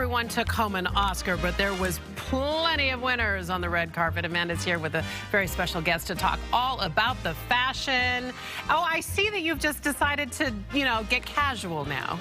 everyone took home an Oscar, but there was plenty of winners on the red carpet. Amanda's here with a very special guest to talk all about the fashion. Oh, I see that you've just decided to, get casual now.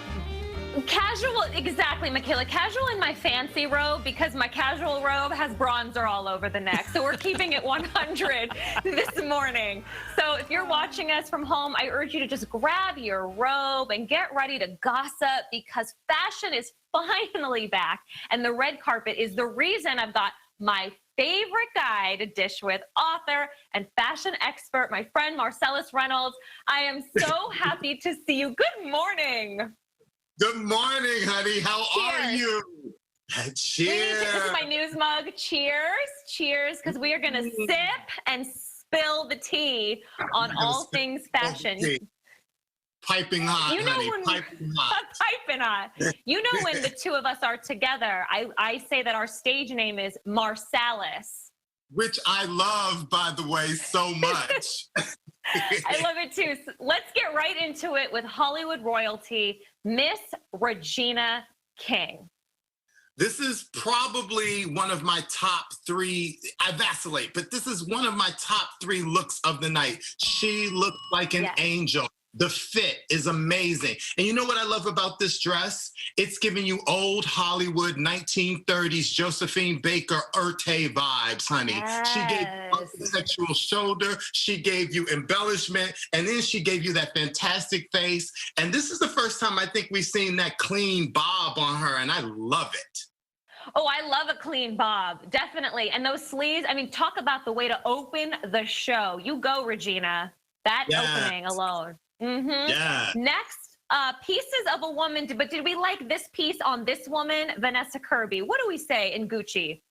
Casual, exactly, Michaela. Casual in my fancy robe because my casual robe has bronzer all over the neck. So we're keeping it 100 this morning. So if you're watching us from home, I urge you to just grab your robe and get ready to gossip because fashion is finally back. And the red carpet is the reason I've got my favorite guy to dish with, author and fashion expert, my friend Marcellas Reynolds. I am so happy to see you. Good morning. Good morning, honey. How are you? Cheers. This is my news mug. Cheers. Cheers, because we are going to sip and spill the tea on all things fashion. Piping hot, honey. Piping hot. Piping hot. You know when the two of us are together, I say that our stage name is Marcellas. Which I love, by the way, so much. I love it too. So let's get right into it with Hollywood royalty, Miss Regina King. This is probably one of my top three. I vacillate, but this is one of my top three looks of the night. She looks like an angel. The fit is amazing. And you know what I love about this dress? It's giving you old Hollywood 1930s Josephine Baker Urte vibes, honey. Yes. She gave you architectural shoulder, she gave you embellishment, and then she gave you that fantastic face. And this is the first time I think we've seen that clean bob on her, and I love it. Oh, I love a clean bob, definitely. And those sleeves, I mean, talk about the way to open the show. You go, Regina. That opening alone. Yeah. Next, pieces of a woman, but did we like this piece on this woman, Vanessa Kirby? What do we say in Gucci?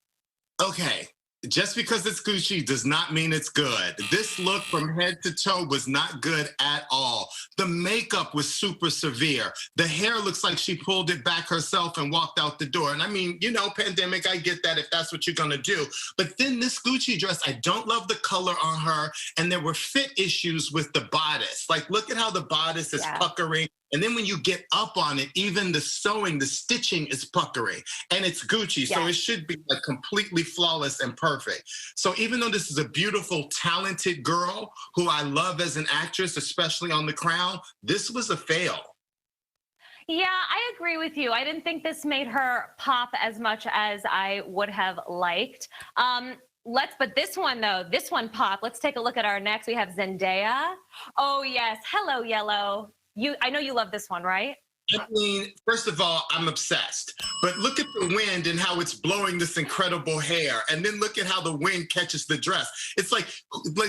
Okay, just because it's Gucci does not mean it's good. This look from head to toe was not good at all. The makeup was super severe. The hair looks like she pulled it back herself and walked out the door. And I mean, pandemic, I get that if that's what you're gonna do. But then this Gucci dress, I don't love the color on her. And there were fit issues with the bodice. Like, look at how the bodice is puckering. And then when you get up on it, even the sewing, the stitching is puckering. And it's Gucci, so it should be like completely flawless and perfect. So even though this is a beautiful, talented girl who I love as an actress, especially on The Crown, this was a fail. Yeah, I agree with you. I didn't think this made her pop as much as I would have liked. But this one though, this one popped. Let's take a look at our next. We have Zendaya. Oh yes, hello yellow. I know you love this one, right? I mean, first of all, I'm obsessed. But look at the wind and how it's blowing this incredible hair. And then look at how the wind catches the dress. It's like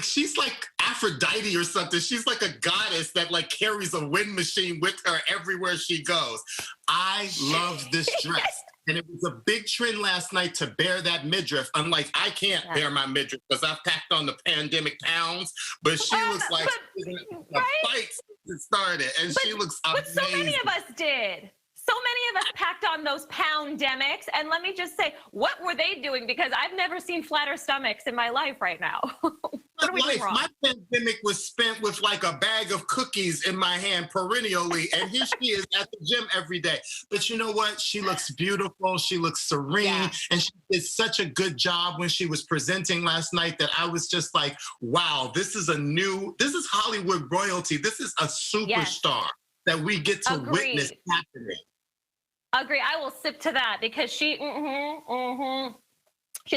she's like Aphrodite or something. She's like a goddess that like carries a wind machine with her everywhere she goes. I love this dress. And it was a big trend last night to bear that midriff. Unlike I can't bear my midriff because I've packed on the pandemic pounds. But she looks like she's in a fight since it started. And she looks amazing. But so many of us did. So many of us packed on those poundemics. And let me just say, what were they doing? Because I've never seen flatter stomachs in my life right now. What are we doing wrong? My pandemic was spent with like a bag of cookies in my hand perennially. And here she is at the gym every day. But you know what? She looks beautiful. She looks serene. Yeah. And she did such a good job when she was presenting last night that I was just like, wow, this is Hollywood royalty. This is a superstar that we get to witness happening. Agree. I will sip to that because she's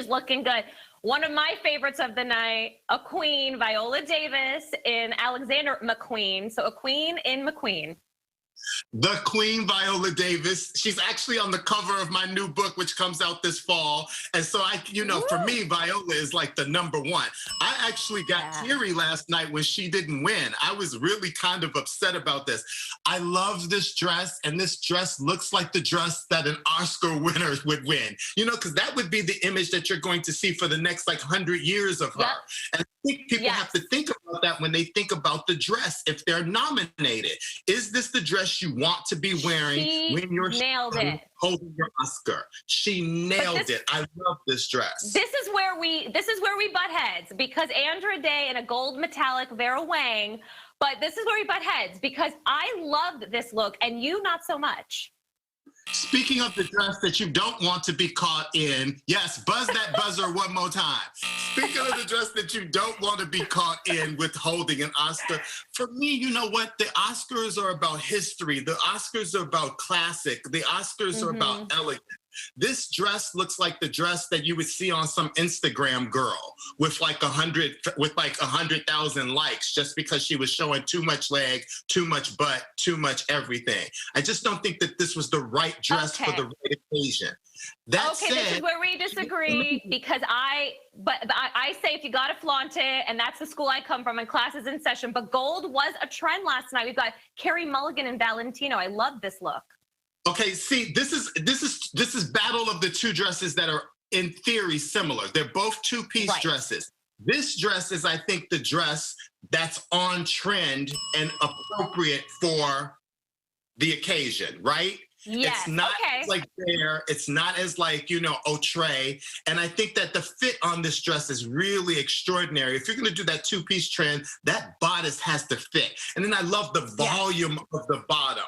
looking good. One of my favorites of the night, a queen, Viola Davis in Alexander McQueen. So a queen in McQueen. The Queen Viola Davis. She's actually on the cover of my new book, which comes out this fall. And so for me, Viola is like the #1. I actually got teary last night when she didn't win. I was really kind of upset about this. I love this dress, and this dress looks like the dress that an Oscar winner would win. Because that would be the image that you're going to see for the next 100 years of her. And I think people have to think about that when they think about the dress if they're nominated. Is this the dress you want to be wearing when you're holding your Oscar? She nailed it. I love this dress. This is where we butt heads because Andra Day in a gold metallic Vera Wang, but this is where we butt heads because I loved this look and you not so much. Speaking of the dress that you don't want to be caught in, yes, buzz that buzzer one more time. Speaking of the dress that you don't want to be caught in with holding an Oscar, for me, you know what? The Oscars are about history. The Oscars are about classic. The Oscars are about elegance. This dress looks like the dress that you would see on some Instagram girl with like 100,000 likes just because she was showing too much leg, too much butt, too much everything. I just don't think that this was the right dress for the right occasion. That said, this is where we disagree because I say if you gotta flaunt it, and that's the school I come from, and class is in session. But gold was a trend last night. We've got CAREY, Mulligan, and Valentino. I love this look. Okay, see, this is battle of the two dresses that are in theory similar. They're both two-piece dresses. This dress is, I think, the dress that's on trend and appropriate for the occasion, right? Yes. It's not like there. It's not as like, you know, outre. And I think that the fit on this dress is really extraordinary. If you're going to do that two-piece trend, that bodice has to fit. And then I love the volume of the bottom.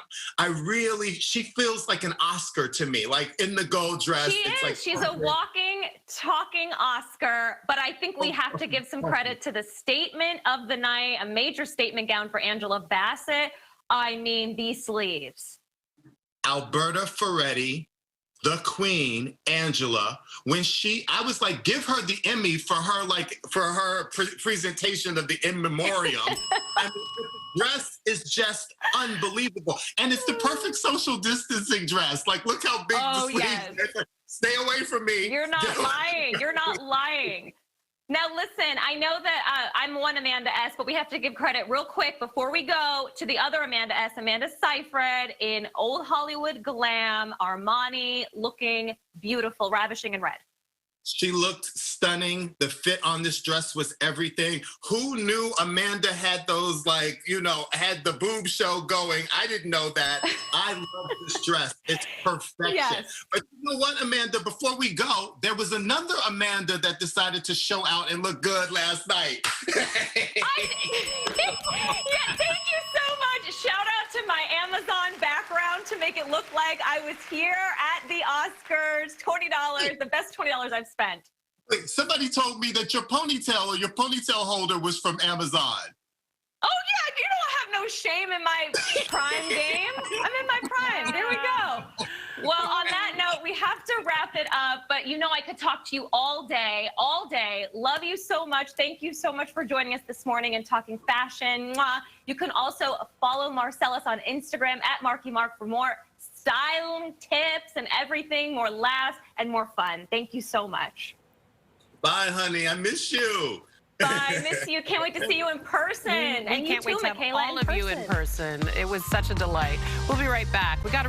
She feels like an Oscar to me, like in the gold dress. She's a walking, talking Oscar. But I think we have to give some credit to the statement of the night, a major statement gown for Angela Bassett. I mean, these sleeves. Alberta Ferretti, the queen, Angela, I was like, give her the Emmy for her presentation of the in memoriam. I mean, the dress is just unbelievable. And it's the perfect social distancing dress. Like, look how big the sleeves are. Stay away from me. You're not lying. You're not lying. Now, listen, I know that I'm one Amanda S., but we have to give credit real quick before we go to the other Amanda S., Amanda Seyfried, in old Hollywood glam, Armani, looking beautiful, ravishing in red. She looked stunning. The fit on this dress was everything. Who knew Amanda had those, like, you know, had the boob show going? I didn't know that. I love this dress. It's perfection. Yes. But you know what, Amanda? Before we go, there was another Amanda that decided to show out and look good last night. Yeah, thank you so much. Shout out to my Amazon background to make it look like I was here at the Oscars. $20, the best $20 I've spent. Wait, somebody told me that your ponytail or your ponytail holder was from Amazon. Oh, yeah, you know I have no shame in my prime game. I'm in my prime. There we go. Well, on that note, we have to wrap it up. But you know I could talk to you all day, all day. Love you so much. Thank you so much for joining us this morning and talking fashion. Mwah. You can also follow Marcellas on Instagram at MarkyMark for more styling tips and everything, more laughs and more fun. Thank you so much. Bye, honey. I miss you. Bye. Miss you. Can't wait to see you in person. We and can't you too, wait to have Michaela, all of you in person. It was such a delight. We'll be right back. We got to